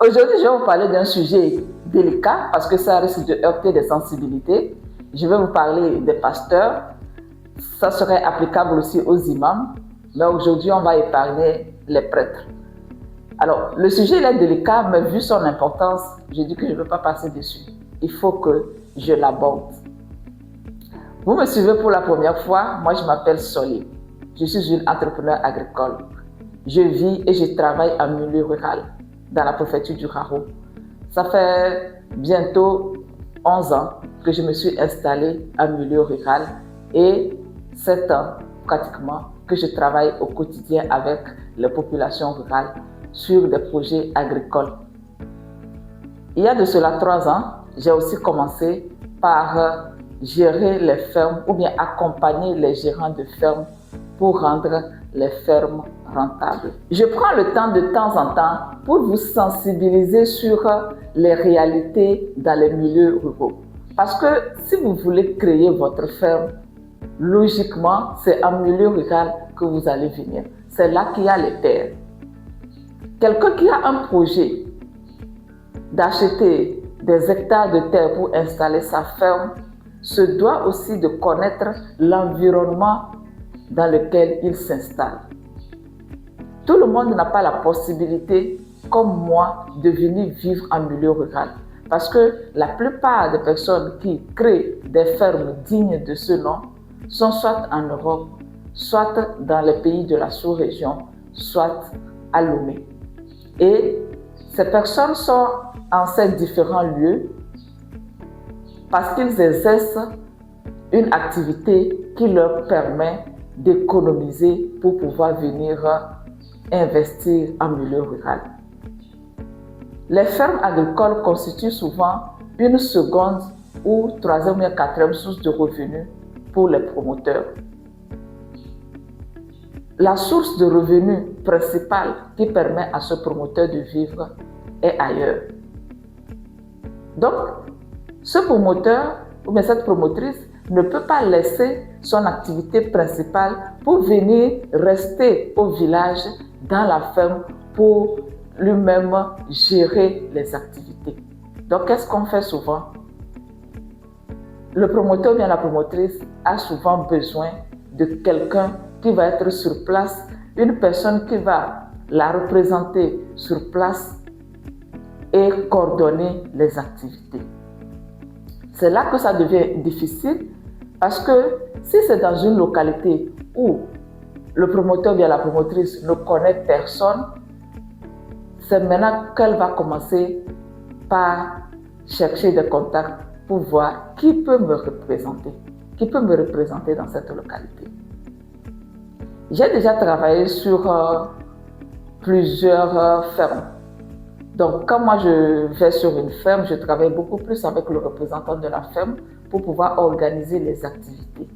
Aujourd'hui, je vais vous parler d'un sujet délicat parce que ça risque de heurter des sensibilités. Je vais vous parler des pasteurs. Ça serait applicable aussi aux imams. Mais aujourd'hui, on va épargner les prêtres. Alors, le sujet il est délicat, mais vu son importance, je dis que je ne veux pas passer dessus. Il faut que je l'aborde. Vous me suivez pour la première fois, moi je m'appelle Soli. Je suis une entrepreneur agricole. Je vis et je travaille en milieu rural, dans la préfecture du Haro. Ça fait bientôt 11 ans que je me suis installée en milieu rural et 7 ans pratiquement que je travaille au quotidien avec les populations rurales sur des projets agricoles. Il y a de cela 3 ans, j'ai aussi commencé par gérer les fermes ou bien accompagner les gérants de fermes pour rendre les fermes rentables. Je prends le temps en temps pour vous sensibiliser sur les réalités dans les milieux ruraux. Parce que si vous voulez créer votre ferme, logiquement, c'est en milieu rural que vous allez venir. C'est là qu'il y a les terres. Quelqu'un qui a un projet d'acheter des hectares de terre pour installer sa ferme se doit aussi de connaître l'environnement dans lequel il s'installe. Tout le monde n'a pas la possibilité, comme moi, de venir vivre en milieu rural. Parce que la plupart des personnes qui créent des fermes dignes de ce nom sont soit en Europe, soit dans les pays de la sous-région, soit à Lomé. Et ces personnes sont en ces différents lieux parce qu'ils exercent une activité qui leur permet d'économiser pour pouvoir venir investir en milieu rural. Les fermes agricoles constituent souvent une seconde ou troisième ou quatrième source de revenus pour les promoteurs. La source de revenus principale qui permet à ce promoteur de vivre est ailleurs. Donc, ce promoteur ou bien cette promotrice ne peut pas laisser son activité principale pour venir rester au village, dans la ferme, pour lui-même gérer les activités. Donc, qu'est-ce qu'on fait souvent? Le promoteur ou bien la promotrice a souvent besoin de quelqu'un qui va être sur place, une personne qui va la représenter sur place et coordonner les activités. C'est là que ça devient difficile parce que si c'est dans une localité où le promoteur ou bien la promotrice ne connaît personne, c'est maintenant qu'elle va commencer par chercher des contacts pour voir qui peut me représenter dans cette localité. J'ai déjà travaillé sur plusieurs fermes. Donc, quand moi je vais sur une ferme, je travaille beaucoup plus avec le représentant de la ferme pour pouvoir organiser les activités.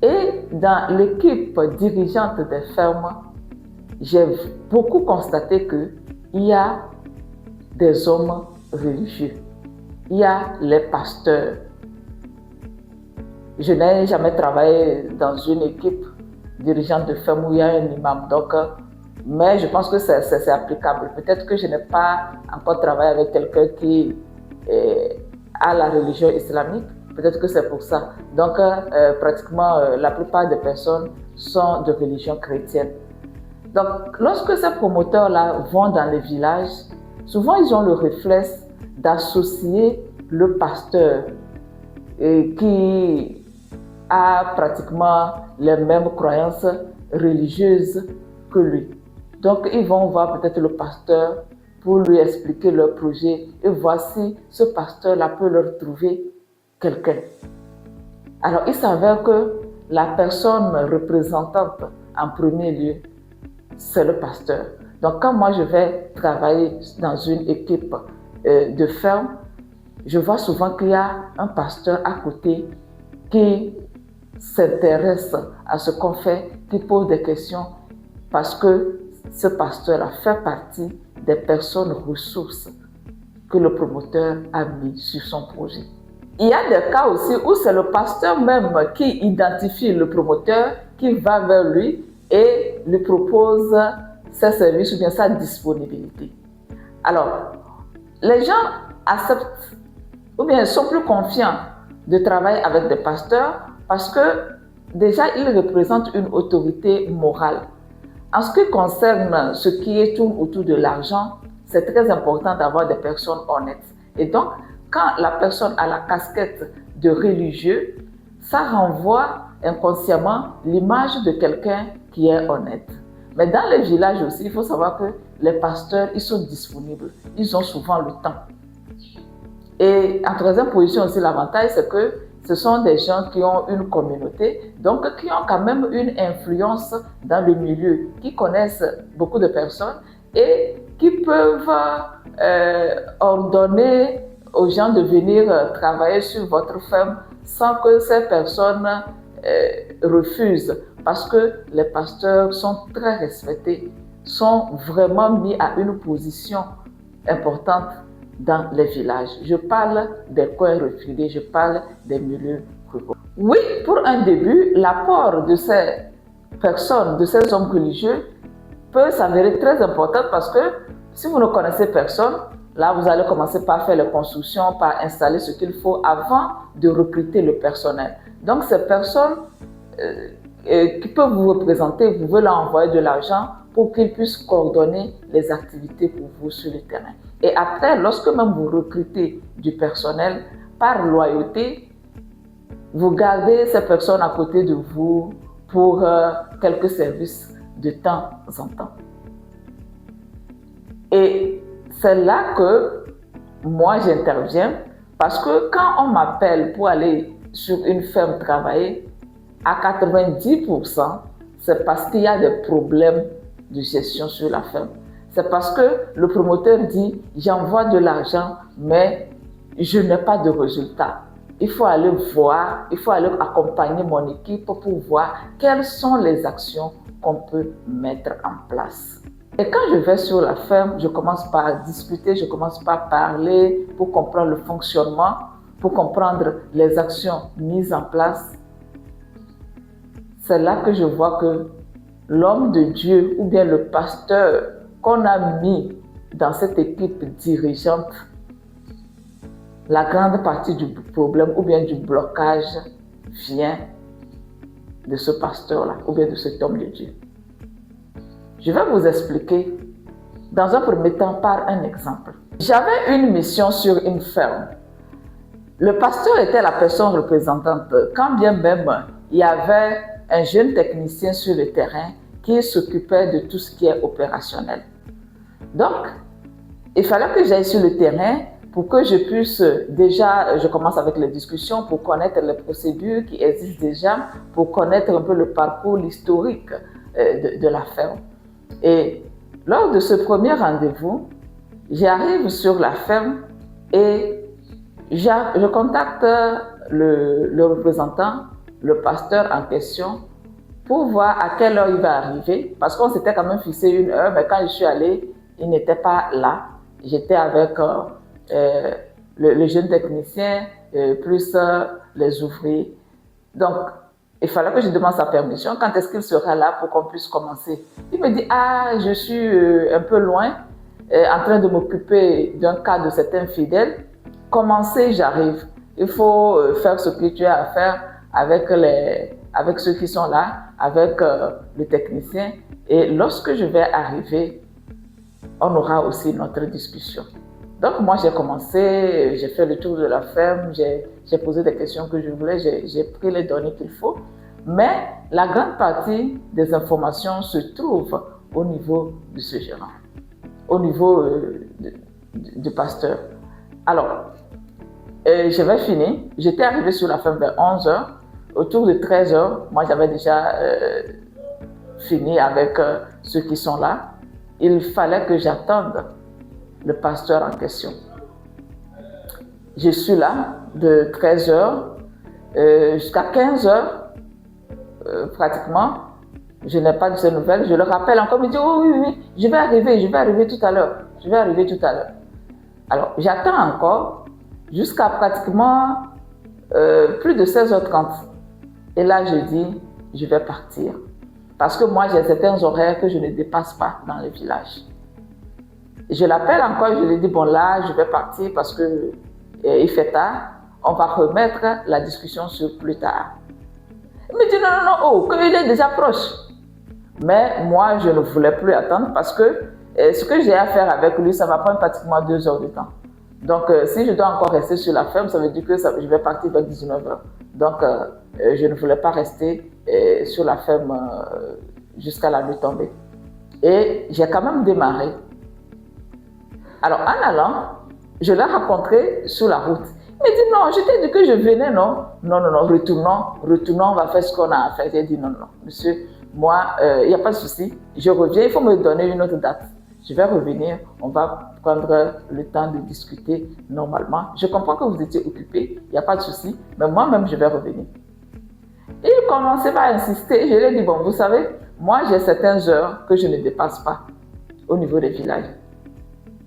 Et dans l'équipe dirigeante des fermes, j'ai beaucoup constaté qu'il y a des hommes religieux. Il y a les pasteurs. Je n'ai jamais travaillé dans une équipe dirigeante de ferme où il y a un imam. Donc, mais je pense que c'est applicable. Peut-être que je n'ai pas encore travaillé avec quelqu'un qui a la religion islamique. Peut-être que c'est pour ça. Donc, pratiquement, la plupart des personnes sont de religion chrétienne. Donc, lorsque ces promoteurs-là vont dans les villages, souvent, ils ont le réflexe d'associer le pasteur qui a pratiquement les mêmes croyances religieuses que lui. Donc, ils vont voir peut-être le pasteur pour lui expliquer leur projet et voir si ce pasteur-là peut leur trouver quelqu'un. Alors, il s'avère que la personne représentante en premier lieu, c'est le pasteur. Donc, quand moi je vais travailler dans une équipe de ferme, je vois souvent qu'il y a un pasteur à côté qui s'intéresse à ce qu'on fait, qui pose des questions parce que ce pasteur-là fait partie des personnes ressources que le promoteur a mis sur son projet. Il y a des cas aussi où c'est le pasteur même qui identifie le promoteur, qui va vers lui et lui propose ses services ou bien sa disponibilité. Alors, les gens acceptent ou bien sont plus confiants de travailler avec des pasteurs parce que déjà, ils représentent une autorité morale. En ce qui concerne ce qui est tout autour de l'argent, c'est très important d'avoir des personnes honnêtes. Et donc, quand la personne a la casquette de religieux, ça renvoie inconsciemment l'image de quelqu'un qui est honnête. Mais dans les villages aussi, il faut savoir que les pasteurs, ils sont disponibles. Ils ont souvent le temps. Et en troisième position aussi, l'avantage, c'est que ce sont des gens qui ont une communauté, donc qui ont quand même une influence dans le milieu, qui connaissent beaucoup de personnes et qui peuvent ordonner aux gens de venir travailler sur votre ferme sans que ces personnes refusent. Parce que les pasteurs sont très respectés, sont vraiment mis à une position importante dans les villages. Je parle des coins reculés, je parle des milieux ruraux. Oui, pour un début, l'apport de ces personnes, de ces hommes religieux, peut s'avérer très important parce que si vous ne connaissez personne, là, vous allez commencer par faire les constructions, par installer ce qu'il faut avant de recruter le personnel. Donc, ces personnes qui peuvent vous représenter, vous pouvez leur envoyer de l'argent pour qu'ils puissent coordonner les activités pour vous sur le terrain. Et après, lorsque même vous recrutez du personnel, par loyauté, vous gardez ces personnes à côté de vous pour quelques services de temps en temps. Et c'est là que moi j'interviens parce que quand on m'appelle pour aller sur une ferme travailler, à 90%, c'est parce qu'il y a des problèmes de gestion sur la ferme. C'est parce que le promoteur dit « j'envoie de l'argent, mais je n'ai pas de résultat ». Il faut aller voir, il faut aller accompagner mon équipe pour voir quelles sont les actions qu'on peut mettre en place. Et quand je vais sur la ferme, je commence par discuter, je commence par parler pour comprendre le fonctionnement, pour comprendre les actions mises en place. C'est là que je vois que l'homme de Dieu ou bien le pasteur qu'on a mis dans cette équipe dirigeante, la grande partie du problème ou bien du blocage vient de ce pasteur-là ou bien de cet homme de Dieu. Je vais vous expliquer dans un premier temps par un exemple. J'avais une mission sur une ferme. Le pasteur était la personne représentante, quand bien même il y avait un jeune technicien sur le terrain qui s'occupait de tout ce qui est opérationnel. Donc, il fallait que j'aille sur le terrain pour que je puisse déjà, je commence avec les discussions pour connaître les procédures qui existent déjà, pour connaître un peu le parcours, l'historique de la ferme. Et lors de ce premier rendez-vous, j'arrive sur la ferme et je contacte le représentant, le pasteur en question, pour voir à quelle heure il va arriver, parce qu'on s'était quand même fixé une heure, mais quand je suis allée, il n'était pas là. J'étais avec le jeune technicien, plus les ouvriers. Donc, il fallait que je demande sa permission. Quand est-ce qu'il sera là pour qu'on puisse commencer? Il me dit, ah, je suis un peu loin, en train de m'occuper d'un cas de cet infidèle. Commencez, j'arrive. Il faut faire ce que tu as à faire avec ceux qui sont là, avec le technicien. Et lorsque je vais arriver, on aura aussi notre discussion. Donc moi j'ai commencé, j'ai fait le tour de la ferme, j'ai posé des questions que je voulais, j'ai pris les données qu'il faut. Mais la grande partie des informations se trouve au niveau de ce gérant, au niveau du pasteur. Alors, j'avais fini, j'étais arrivée sur la ferme vers 11h. Autour de 13h, moi j'avais déjà fini avec ceux qui sont là. Il fallait que j'attende le pasteur en question. Je suis là de 13h jusqu'à 15h, pratiquement. Je n'ai pas de ces nouvelles. Je le rappelle encore, il me dit oh, oui, je vais arriver tout à l'heure. Je vais arriver tout à l'heure. Alors, j'attends encore jusqu'à pratiquement plus de 16h30. Et là, je dis, je vais partir. Parce que moi, j'ai certains horaires que je ne dépasse pas dans le village. Je l'appelle encore, je lui dis, bon là, je vais partir parce que il fait tard. On va remettre la discussion sur plus tard. Il me dit, non, non, non, oh, qu'il est déjà proche. Mais moi, je ne voulais plus attendre parce que ce que j'ai à faire avec lui, ça va prendre pratiquement 2 heures de temps. Donc, si je dois encore rester sur la ferme, ça veut dire que je vais partir vers 19 heures. Donc, je ne voulais pas rester sur la ferme jusqu'à la nuit tombée. Et j'ai quand même démarré. Alors, en allant, je l'ai rencontré sur la route. Il m'a dit, non, je t'ai dit que je venais, non? Non, non, non, retournons, on va faire ce qu'on a à faire. J'ai dit, non, non, monsieur, moi, il n'y a pas de souci, je reviens, il faut me donner une autre date. Je vais revenir, on va prendre le temps de discuter normalement. Je comprends que vous étiez occupé, il n'y a pas de souci, mais moi-même, je vais revenir. Il commençait par insister, je lui ai dit, bon, vous savez, moi, j'ai certaines heures que je ne dépasse pas au niveau des villages.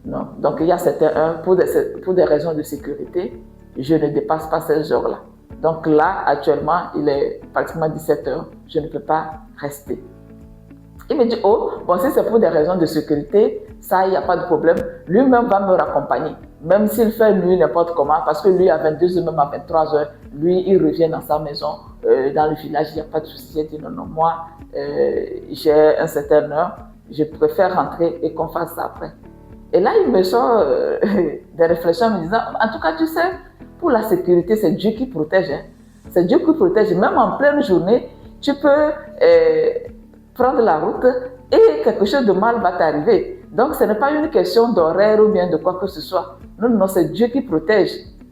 Non. Donc, il y a certaines heures, pour des raisons de sécurité, je ne dépasse pas ces heures-là. Donc là, actuellement, il est pratiquement 17 heures, je ne peux pas rester. Il me dit, oh, bon, si c'est pour des raisons de sécurité, ça, il n'y a pas de problème. Lui-même va me raccompagner, même s'il fait nuit n'importe comment, parce que lui, à 22 heures, même à 23 heures, lui, il revient dans sa maison, dans le village, il n'y a pas de souci. J'ai dit, non, non, moi, j'ai une certaine heure, je préfère rentrer et qu'on fasse ça après. Et là, il me sort des réflexions en me disant, en tout cas, tu sais, pour la sécurité, c'est Dieu qui protège. Hein. C'est Dieu qui protège. Même en pleine journée, tu peux prendre la route et quelque chose de mal va t'arriver. Donc, ce n'est pas une question d'horaire ou bien de quoi que ce soit. Non, non, c'est Dieu qui protège.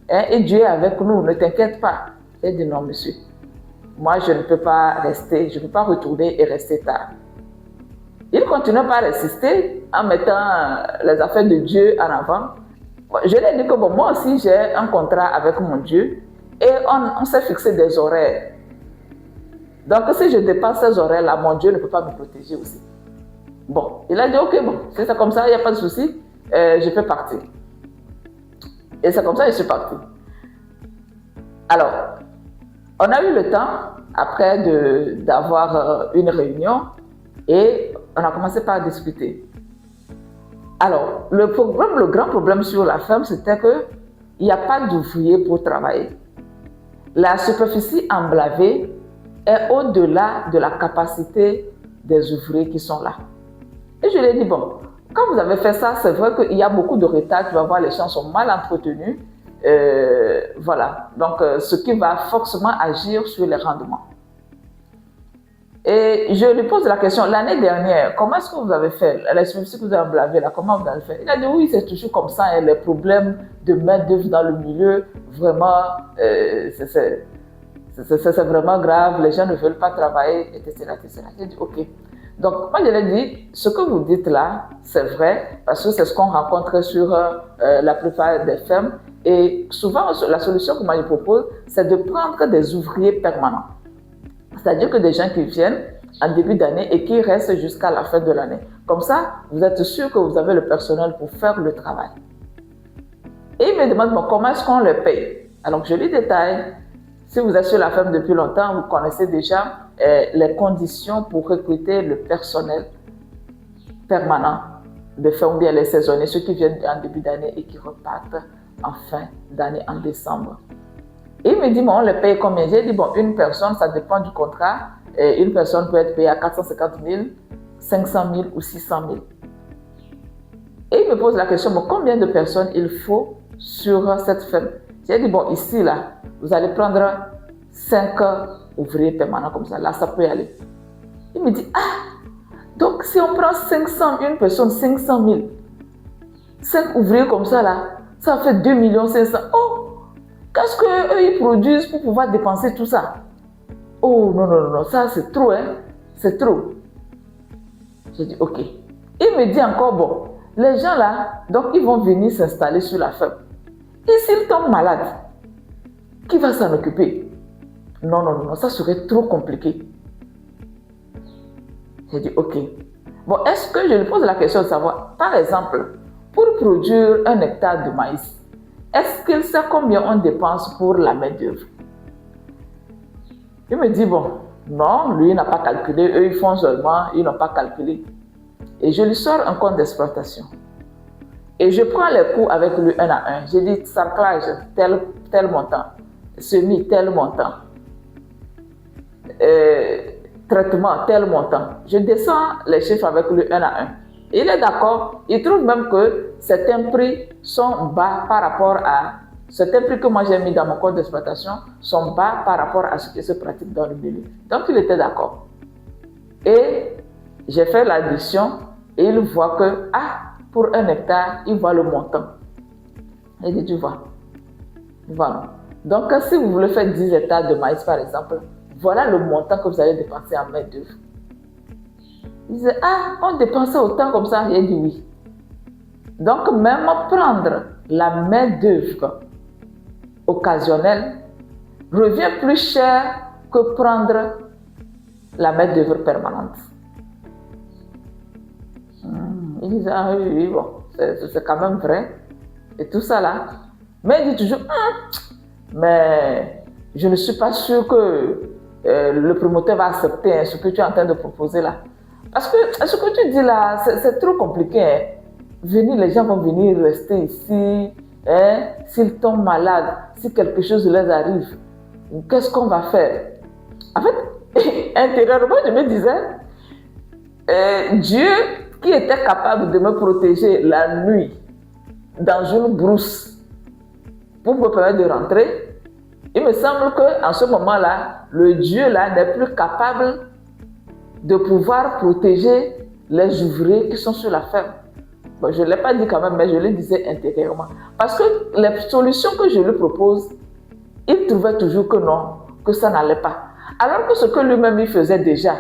Hein, et Dieu est avec nous, ne t'inquiète pas. J'ai dit, non, monsieur, moi, je ne peux pas rester, je ne peux pas retourner et rester tard. Il continue par insister en mettant les affaires de Dieu en avant. Je lui ai dit que bon, moi aussi j'ai un contrat avec mon Dieu et on s'est fixé des horaires. Donc si je dépasse ces horaires-là, mon Dieu ne peut pas me protéger aussi. Bon, il a dit ok, bon, si c'est comme ça, il n'y a pas de souci, je peux partir. Et c'est comme ça que je suis partie. Alors, on a eu le temps, après d'avoir une réunion, et on a commencé par discuter. Alors, le grand problème sur la ferme, c'était qu'il n'y a pas d'ouvriers pour travailler. La superficie emblavée est au-delà de la capacité des ouvriers qui sont là. Et je lui ai dit, bon, quand vous avez fait ça, c'est vrai qu'il y a beaucoup de retard, tu vas voir, les champs sont mal entretenus. Voilà, donc ce qui va forcément agir sur les rendements. Et je lui pose la question, l'année dernière, comment est-ce que vous avez fait? La superficie que vous avez emblavée, là, comment vous avez fait? Il a dit, oui, c'est toujours comme ça, hein, les problèmes de main-d'œuvre dans le milieu, vraiment, c'est vraiment grave, les gens ne veulent pas travailler, etc. etc. J'ai dit, ok. Donc, moi, je lui ai dit, ce que vous dites là, c'est vrai, parce que c'est ce qu'on rencontre sur la plupart des fermes. Et souvent, la solution que moi je propose, c'est de prendre des ouvriers permanents. C'est-à-dire que des gens qui viennent en début d'année et qui restent jusqu'à la fin de l'année. Comme ça, vous êtes sûr que vous avez le personnel pour faire le travail. Et il me demande, bon, comment est-ce qu'on les paye? Alors, je lui détaille. Si vous êtes sur la ferme depuis longtemps, vous connaissez déjà les conditions pour recruter le personnel permanent de ferme, bien les saisonniers, ceux qui viennent en début d'année et qui repartent en fin d'année, en décembre. Et il me dit, bon, on les paye combien? J'ai dit, bon, une personne, ça dépend du contrat. Et une personne peut être payée à 450 000, 500 000 ou 600 000. Et il me pose la question, bon, combien de personnes il faut sur cette ferme? J'ai dit, bon, ici, là, vous allez prendre 5 ouvriers permanents comme ça. Là, ça peut y aller. Il me dit, ah, donc si on prend 501 personnes, 500 000, 5 ouvriers comme ça, là, ça fait 2 500 000. Oh! Qu'est-ce qu'eux, ils produisent pour pouvoir dépenser tout ça? Oh, non, non, non, ça c'est trop, hein? C'est trop. J'ai dit, ok. Il me dit encore, bon, les gens là, donc ils vont venir s'installer sur la ferme. Et s'ils tombent malades, qui va s'en occuper? Non, non, non, ça serait trop compliqué. J'ai dit, ok. Bon, est-ce que je lui pose la question de savoir, par exemple, pour produire 1 hectare de maïs, est-ce qu'il sait combien on dépense pour la main-d'œuvre? Il me dit, bon, non, lui, il n'a pas calculé, eux, ils font seulement, ils n'ont pas calculé. Et je lui sors un compte d'exploitation. Et je prends les cours avec lui un à un. J'ai dit cerclage, tel montant, semi, tel montant, traitement, tel montant. Je descends les chiffres avec lui un à un. Il est d'accord, il trouve même que certains prix sont bas par rapport à certains prix que moi j'ai mis dans mon compte d'exploitation sont bas par rapport à ce qui se pratique dans le milieu. Donc il était d'accord. Et j'ai fait l'addition et il voit que, pour 1 hectare, il voit le montant. Il dit, tu vois. Voilà. Donc si vous voulez faire 10 hectares de maïs par exemple, voilà le montant que vous allez dépenser en main d'œuvre. Il disait, on dépensait autant comme ça. J'ai dit oui. Donc même prendre la main d'œuvre occasionnelle revient plus cher que prendre la main d'œuvre permanente. Il disait, oui, bon, c'est quand même vrai. Et tout ça là. Mais il dit toujours, mais je ne suis pas sûr que le promoteur va accepter ce que tu es en train de proposer là. Parce que ce que tu dis là, c'est trop compliqué. Hein. Les gens vont venir rester ici. Hein, s'ils tombent malades, si quelque chose leur arrive, qu'est-ce qu'on va faire? En fait, intérieurement, je me disais, Dieu qui était capable de me protéger la nuit dans une brousse pour me permettre de rentrer, il me semble qu'en ce moment-là, le Dieu là n'est plus capable de pouvoir protéger les ouvriers qui sont sur la ferme. Bon, je ne l'ai pas dit quand même, mais je le disais intérieurement. Parce que les solutions que je lui propose, il trouvait toujours que non, que ça n'allait pas. Alors que ce que lui-même il faisait déjà,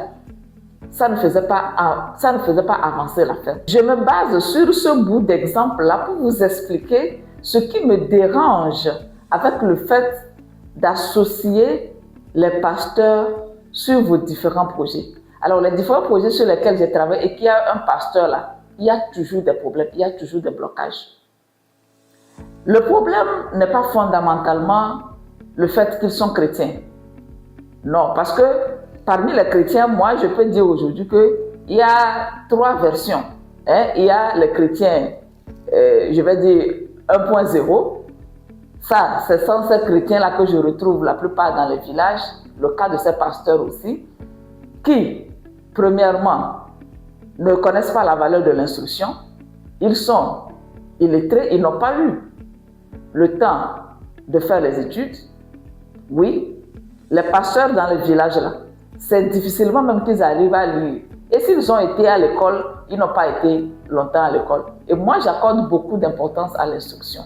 ça ne faisait pas avancer la ferme. Je me base sur ce bout d'exemple-là pour vous expliquer ce qui me dérange avec le fait d'associer les pasteurs sur vos différents projets. Alors, les différents projets sur lesquels j'ai travaillé et qu'il y a un pasteur là, il y a toujours des problèmes, il y a toujours des blocages. Le problème n'est pas fondamentalement le fait qu'ils sont chrétiens. Non, parce que parmi les chrétiens, moi, je peux dire aujourd'hui qu'il y a 3 versions. Hein? Il y a les chrétiens, je vais dire 1.0. Ça, ce sont ces chrétiens-là que je retrouve la plupart dans les villages, le cas de ces pasteurs aussi, qui, premièrement, ne connaissent pas la valeur de l'instruction. Ils sont illettrés, ils n'ont pas eu le temps de faire les études. Oui, les pasteurs dans les villages là, c'est difficilement même qu'ils arrivent à lire. Et s'ils ont été à l'école, ils n'ont pas été longtemps à l'école. Et moi, j'accorde beaucoup d'importance à l'instruction.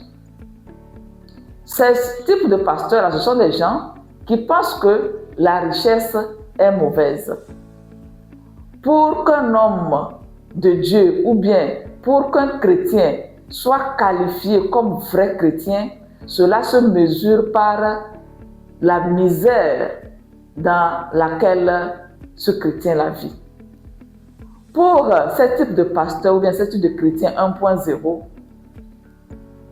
Ces types de pasteurs, ce sont des gens qui pensent que la richesse est mauvaise. Pour qu'un homme de Dieu ou bien pour qu'un chrétien soit qualifié comme vrai chrétien, cela se mesure par la misère dans laquelle ce chrétien vit. Pour ce type de pasteur ou bien ce type de chrétien 1.0,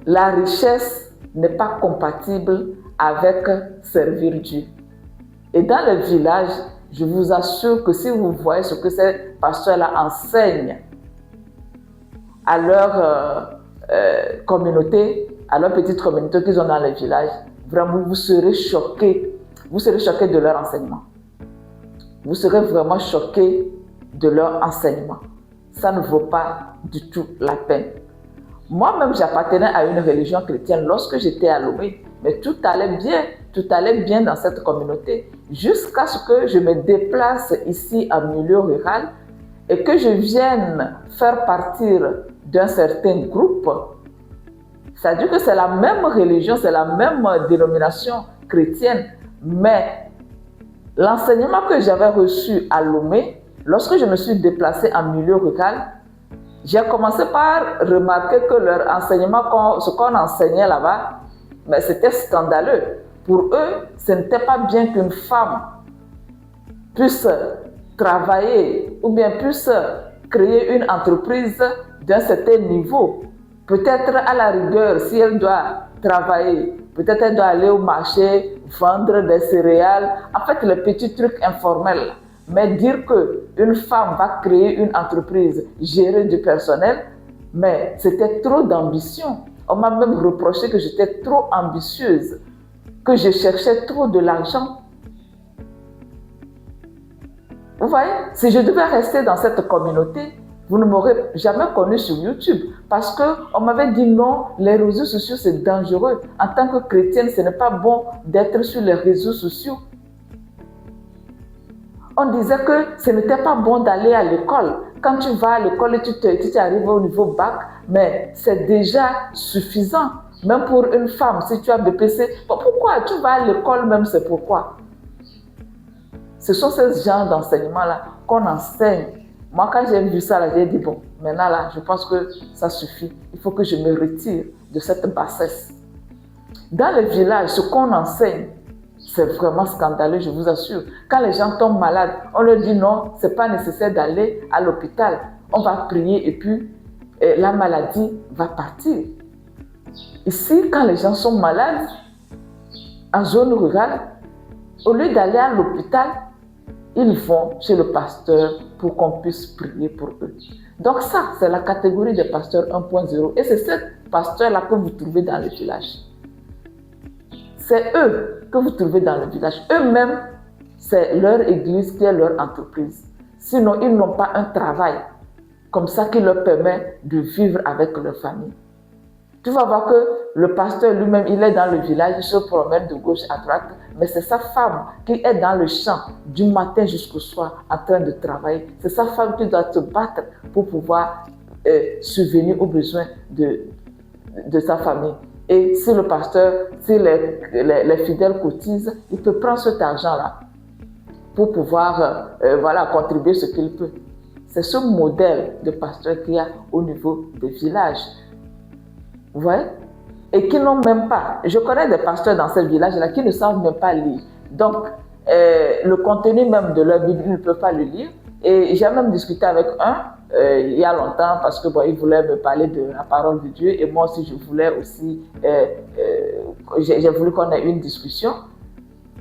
la richesse n'est pas compatible avec servir Dieu. Et dans le village, je vous assure que si vous voyez ce que ces pasteurs-là enseignent à leur communauté, à leur petite communauté qu'ils ont dans les villages, vraiment vous serez choqués. Vous serez choqués de leur enseignement. Vous serez vraiment choqués de leur enseignement. Ça ne vaut pas du tout la peine. Moi-même, j'appartenais à une religion chrétienne lorsque j'étais à Lomé, mais tout allait bien dans cette communauté, jusqu'à ce que je me déplace ici en milieu rural et que je vienne faire partir d'un certain groupe. C'est-à-dire que c'est la même religion, c'est la même dénomination chrétienne, mais l'enseignement que j'avais reçu à Lomé, lorsque je me suis déplacée en milieu rural, j'ai commencé par remarquer que leur enseignement, ce qu'on enseignait là-bas, mais c'était scandaleux. Pour eux, ce n'était pas bien qu'une femme puisse travailler ou bien puisse créer une entreprise d'un certain niveau. Peut-être à la rigueur, si elle doit travailler, peut-être elle doit aller au marché, vendre des céréales, en fait les petits trucs informels. Mais dire qu'une femme va créer une entreprise, gérer du personnel, Mais c'était trop d'ambition. On m'a même reproché que j'étais trop ambitieuse, que je cherchais trop de l'argent. Vous voyez, si je devais rester dans cette communauté, vous ne m'aurez jamais connu sur YouTube parce qu'on m'avait dit non, les réseaux sociaux c'est dangereux. En tant que chrétienne, ce n'est pas bon d'être sur les réseaux sociaux. On disait que ce n'était pas bon d'aller à l'école. Quand tu vas à l'école et tu arrives au niveau bac, mais c'est déjà suffisant. Même pour une femme, si tu as BPC, pourquoi tu vas à l'école même, c'est pourquoi. Ce sont ces genres d'enseignements-là qu'on enseigne. Moi, quand j'ai vu ça, j'ai dit, bon, maintenant, là, je pense que ça suffit. Il faut que je me retire de cette bassesse. Dans les villages, ce qu'on enseigne, c'est vraiment scandaleux, je vous assure. Quand les gens tombent malades, on leur dit non, ce n'est pas nécessaire d'aller à l'hôpital. On va prier et puis la maladie va partir. Ici, quand les gens sont malades, en zone rurale, au lieu d'aller à l'hôpital, ils vont chez le pasteur pour qu'on puisse prier pour eux. Donc ça, c'est la catégorie des pasteurs 1.0. Et c'est ces pasteurs-là que vous trouvez dans le village. C'est eux que vous trouvez dans le village. Eux-mêmes, c'est leur église qui est leur entreprise. Sinon, ils n'ont pas un travail comme ça qui leur permet de vivre avec leur famille. Tu vas voir que le pasteur lui-même, il est dans le village, il se promène de gauche à droite, mais c'est sa femme qui est dans le champ du matin jusqu'au soir en train de travailler. C'est sa femme qui doit se battre pour pouvoir subvenir aux besoins de sa famille. Et si le pasteur, si les fidèles cotisent, il peut prendre cet argent-là pour pouvoir contribuer ce qu'il peut. C'est ce modèle de pasteur qu'il y a au niveau des villages. Vous voyez? Et qui n'ont même pas. Je connais des pasteurs dans ces villages-là qui ne savent même pas lire. Donc, le contenu même de leur Bible, ils ne peuvent pas le lire. Et j'ai même discuté avec un il y a longtemps parce que il voulait me parler de la parole de Dieu et moi aussi je voulais aussi, j'ai voulu qu'on ait une discussion.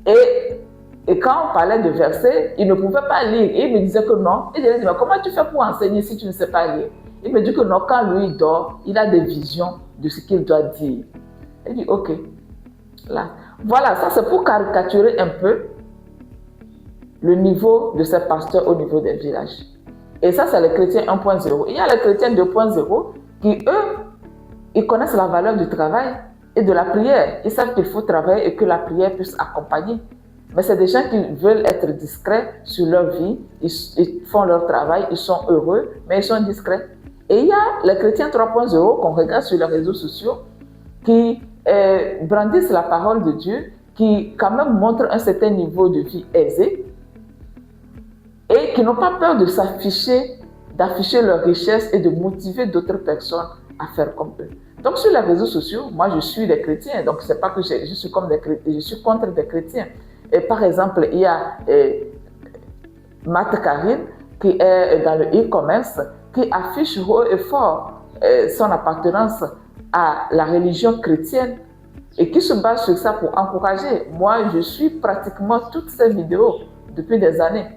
Et quand on parlait de versets, il ne pouvait pas lire. Et il me disait que non. Et je lui ai dit, mais comment tu fais pour enseigner si tu ne sais pas lire? Il me dit que non, quand lui dort, il a des visions de ce qu'il doit dire. Il dit, ok. Là. Voilà, ça c'est pour caricaturer un peu le niveau de ces pasteurs au niveau des villages. Et ça, c'est les chrétiens 1.0. Il y a les chrétiens 2.0 qui, eux, ils connaissent la valeur du travail et de la prière. Ils savent qu'il faut travailler et que la prière puisse accompagner. Mais c'est des gens qui veulent être discrets sur leur vie. Ils font leur travail, ils sont heureux, mais ils sont discrets. Et il y a les chrétiens 3.0 qu'on regarde sur les réseaux sociaux qui brandissent la parole de Dieu, qui quand même montrent un certain niveau de vie aisé et qui n'ont pas peur de d'afficher leur richesse et de motiver d'autres personnes à faire comme eux. Donc sur les réseaux sociaux, moi je suis des chrétiens, donc c'est pas que je suis comme des chrétiens, je suis contre des chrétiens. Et par exemple, il y a Matt Karine qui est dans le e-commerce, qui affiche haut et fort son appartenance à la religion chrétienne et qui se base sur ça pour encourager. Moi, je suis pratiquement toutes ces vidéos depuis des années.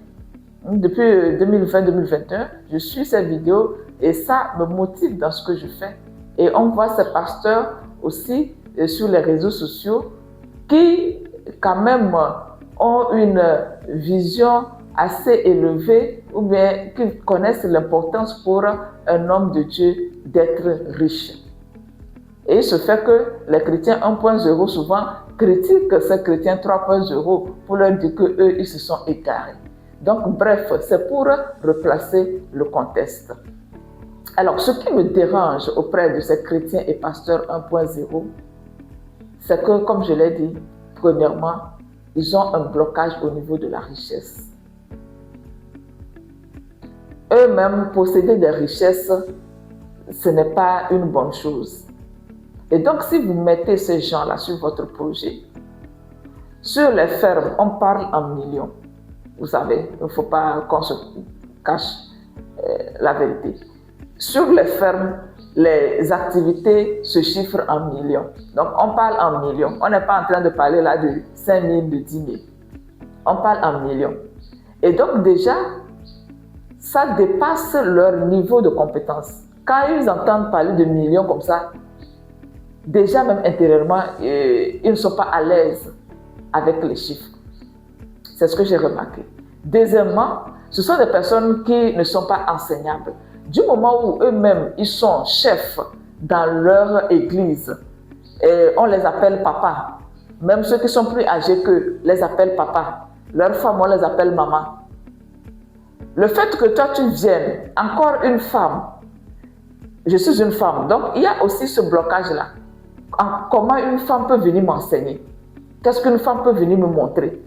Depuis 2020-2021, je suis ces vidéos et ça me motive dans ce que je fais. Et on voit ces pasteurs aussi sur les réseaux sociaux qui, quand même, ont une vision assez élevée ou bien qui connaissent l'importance pour un homme de Dieu d'être riche. Et il se fait que les chrétiens 1.0 souvent critiquent ces chrétiens 3.0 pour leur dire qu'eux, ils se sont égarés. Donc, bref, c'est pour replacer le contexte. Alors, ce qui me dérange auprès de ces chrétiens et pasteurs 1.0, c'est que, comme je l'ai dit, premièrement, ils ont un blocage au niveau de la richesse. Eux-mêmes, posséder des richesses, ce n'est pas une bonne chose. Et donc, si vous mettez ces gens-là sur votre projet, sur les fermes, on parle en millions. Vous savez, il ne faut pas qu'on se cache la vérité. Sur les fermes, les activités se chiffrent en millions. Donc, on parle en millions. On n'est pas en train de parler là de 5 000, de 10 000. On parle en millions. Et donc, déjà, ça dépasse leur niveau de compétence. Quand ils entendent parler de millions comme ça, déjà même intérieurement, ils ne sont pas à l'aise avec les chiffres. C'est ce que j'ai remarqué. Deuxièmement, ce sont des personnes qui ne sont pas enseignables. Du moment où eux-mêmes, ils sont chefs dans leur église, et on les appelle papa. Même ceux qui sont plus âgés qu'eux les appellent papa. Leurs femmes, on les appelle maman. Le fait que toi, tu viennes, encore une femme, je suis une femme, donc il y a aussi ce blocage-là. Comment une femme peut venir m'enseigner? Qu'est-ce qu'une femme peut venir me montrer?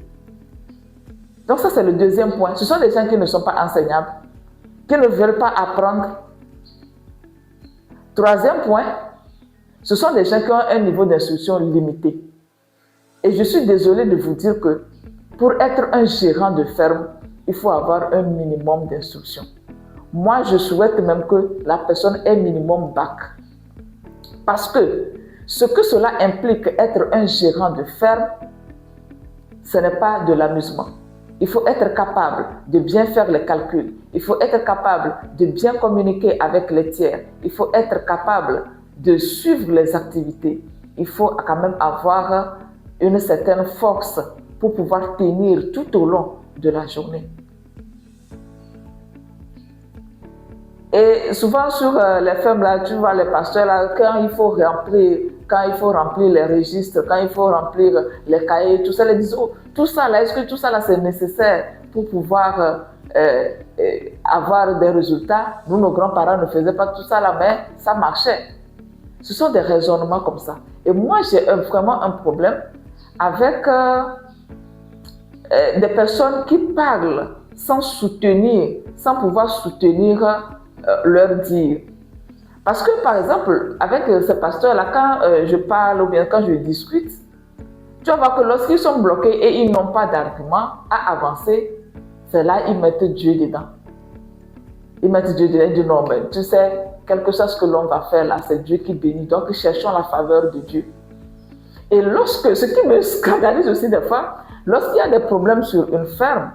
Donc ça, c'est le deuxième point. Ce sont des gens qui ne sont pas enseignables, qui ne veulent pas apprendre. Troisième point, ce sont des gens qui ont un niveau d'instruction limité. Et je suis désolée de vous dire que pour être un gérant de ferme, il faut avoir un minimum d'instruction. Moi, je souhaite même que la personne ait minimum bac. Parce que ce que cela implique être un gérant de ferme, ce n'est pas de l'amusement. Il faut être capable de bien faire les calculs. Il faut être capable de bien communiquer avec les tiers. Il faut être capable de suivre les activités. Il faut quand même avoir une certaine force pour pouvoir tenir tout au long de la journée. Et souvent sur les fermes, là, tu vois les pasteurs, là, quand il faut remplir les registres, quand il faut remplir les cahiers, tout ça, ils disent, oh, tout ça là, est-ce que tout ça là c'est nécessaire pour pouvoir avoir des résultats? Nous, nos grands-parents ne faisaient pas tout ça là, mais ça marchait. Ce sont des raisonnements comme ça. Et moi, j'ai vraiment un problème avec des personnes qui parlent sans soutenir, sans pouvoir soutenir leur dire. Parce que, par exemple, avec ces pasteurs-là, quand je parle ou bien quand je discute, tu vas voir que lorsqu'ils sont bloqués et ils n'ont pas d'argument à avancer, c'est là qu'ils mettent Dieu dedans. Ils mettent Dieu dedans et disent non, mais tu sais, quelque chose que l'on va faire là, c'est Dieu qui bénit. Donc, cherchons la faveur de Dieu. Et ce qui me scandalise aussi des fois, lorsqu'il y a des problèmes sur une ferme,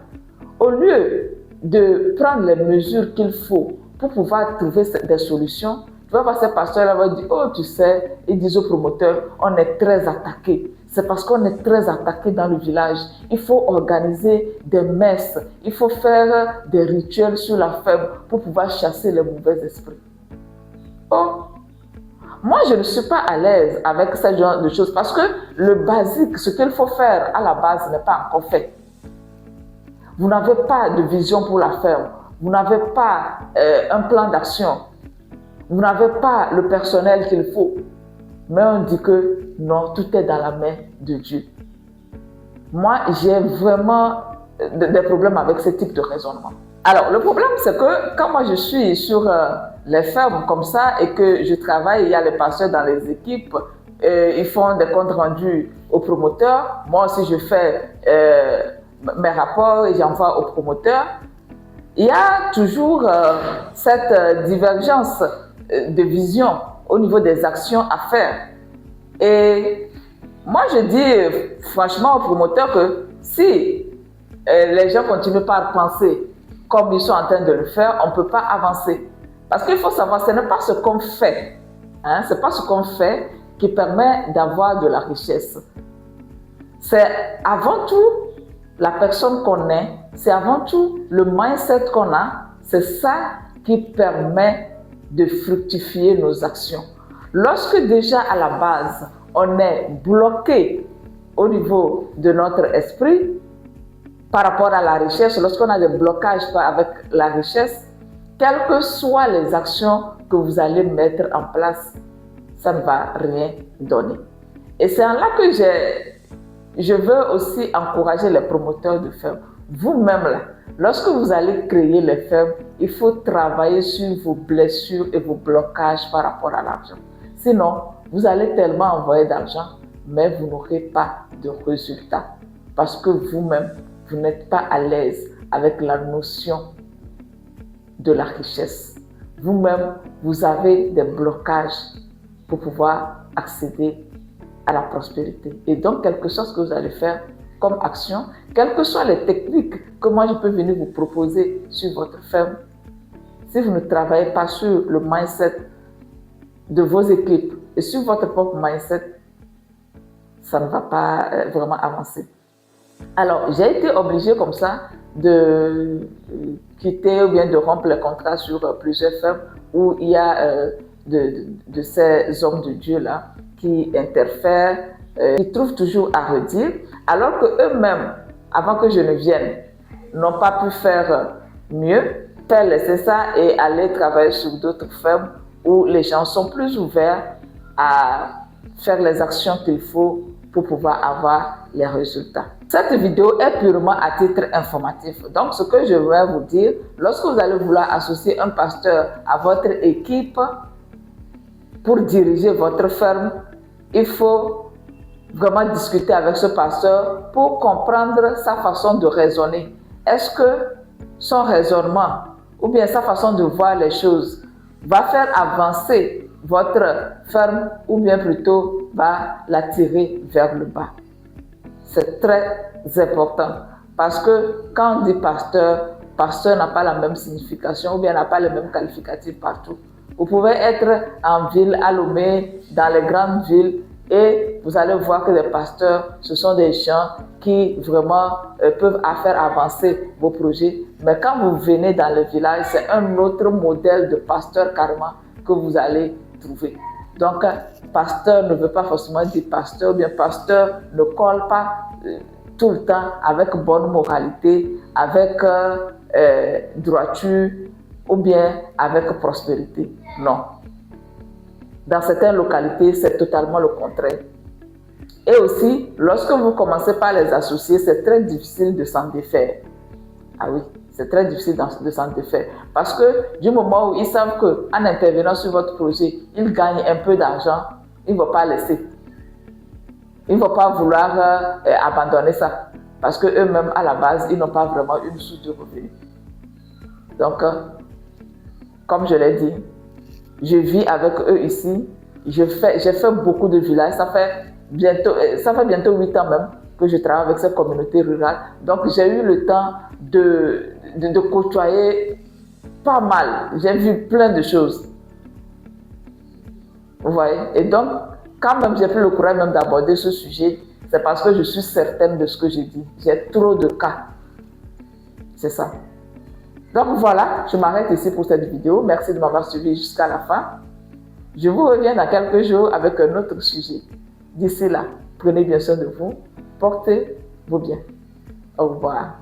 au lieu de prendre les mesures qu'il faut pour pouvoir trouver des solutions, tu vas voir ces pasteurs-là vont dire, oh tu sais, ils disent aux promoteurs, on est très attaqués. C'est parce qu'on est très attaqués dans le village. Il faut organiser des messes, il faut faire des rituels sur la ferme pour pouvoir chasser les mauvais esprits. Oh, moi je ne suis pas à l'aise avec ce genre de choses parce que le basique, ce qu'il faut faire à la base n'est pas encore fait. Vous n'avez pas de vision pour la ferme. Vous n'avez pas un plan d'action. Vous n'avez pas le personnel qu'il faut. Mais on dit que non, tout est dans la main de Dieu. Moi, j'ai vraiment des problèmes avec ce type de raisonnement. Alors, le problème, c'est que quand moi je suis sur les fermes comme ça et que je travaille, il y a les pasteurs dans les équipes, ils font des comptes rendus aux promoteurs. Moi aussi, je fais mes rapports et j'envoie aux promoteurs. Il y a toujours cette divergence de vision au niveau des actions à faire. Et moi, je dis franchement aux promoteurs que si les gens continuent pas à penser comme ils sont en train de le faire, on ne peut pas avancer. Parce qu'il faut savoir, ce n'est pas ce qu'on fait. Hein, ce n'est pas ce qu'on fait qui permet d'avoir de la richesse. C'est avant tout la personne qu'on est, c'est avant tout le mindset qu'on a, c'est ça qui permet de fructifier nos actions. Lorsque déjà à la base, on est bloqué au niveau de notre esprit par rapport à la richesse, lorsqu'on a des blocages avec la richesse, quelles que soient les actions que vous allez mettre en place, ça ne va rien donner. Et c'est en là que je veux aussi encourager les promoteurs de fermes. Vous-même, là, lorsque vous allez créer les fermes, il faut travailler sur vos blessures et vos blocages par rapport à l'argent. Sinon, vous allez tellement envoyer d'argent, mais vous n'aurez pas de résultat. Parce que vous-même, vous n'êtes pas à l'aise avec la notion de la richesse. Vous-même, vous avez des blocages pour pouvoir accéder à la prospérité. Et donc, quelque chose que vous allez faire comme action, quelles que soient les techniques que moi je peux venir vous proposer sur votre ferme, si vous ne travaillez pas sur le mindset de vos équipes et sur votre propre mindset, ça ne va pas vraiment avancer. Alors, j'ai été obligée comme ça de quitter ou bien de rompre le contrat sur plusieurs fermes où il y a de ces hommes de Dieu-là qui interfèrent, qui trouvent toujours à redire, alors qu'eux-mêmes, avant que je ne vienne, n'ont pas pu faire mieux, faire laisser ça et aller travailler sur d'autres fermes où les gens sont plus ouverts à faire les actions qu'il faut pour pouvoir avoir les résultats. Cette vidéo est purement à titre informatif. Donc, ce que je vais vous dire, lorsque vous allez vouloir associer un pasteur à votre équipe pour diriger votre ferme, il faut vraiment discuter avec ce pasteur pour comprendre sa façon de raisonner. Est-ce que son raisonnement ou bien sa façon de voir les choses va faire avancer votre ferme ou bien plutôt va la tirer vers le bas? C'est très important parce que quand on dit pasteur, pasteur n'a pas la même signification ou bien n'a pas le même qualificatif partout. Vous pouvez être en ville, à Lomé, dans les grandes villes et vous allez voir que les pasteurs, ce sont des gens qui vraiment peuvent faire avancer vos projets. Mais quand vous venez dans le village, c'est un autre modèle de pasteur carrément que vous allez trouver. Donc, pasteur ne veut pas forcément dire pasteur, ou bien pasteur ne colle pas tout le temps avec bonne moralité, avec droiture ou bien avec prospérité. Non. Dans certaines localités, c'est totalement le contraire. Et aussi, lorsque vous commencez par les associer, c'est très difficile de s'en défaire. Ah oui, c'est très difficile de s'en défaire. Parce que du moment où ils savent qu'en intervenant sur votre projet, ils gagnent un peu d'argent, ils ne vont pas laisser. Ils ne vont pas vouloir abandonner ça. Parce qu'eux-mêmes, à la base, ils n'ont pas vraiment une source de revenus. Donc, comme je l'ai dit, je vis avec eux ici. J'ai fait beaucoup de villages. Ça fait bientôt 8 ans même que je travaille avec cette communauté rurale. Donc, j'ai eu le temps de côtoyer pas mal. J'ai vu plein de choses. Vous voyez? Et donc, quand même j'ai pris le courage même d'aborder ce sujet, c'est parce que je suis certaine de ce que je dis. J'ai trop de cas. C'est ça. Donc voilà, je m'arrête ici pour cette vidéo. Merci de m'avoir suivi jusqu'à la fin. Je vous reviens dans quelques jours avec un autre sujet. D'ici là, prenez bien soin de vous. Portez-vous bien. Au revoir.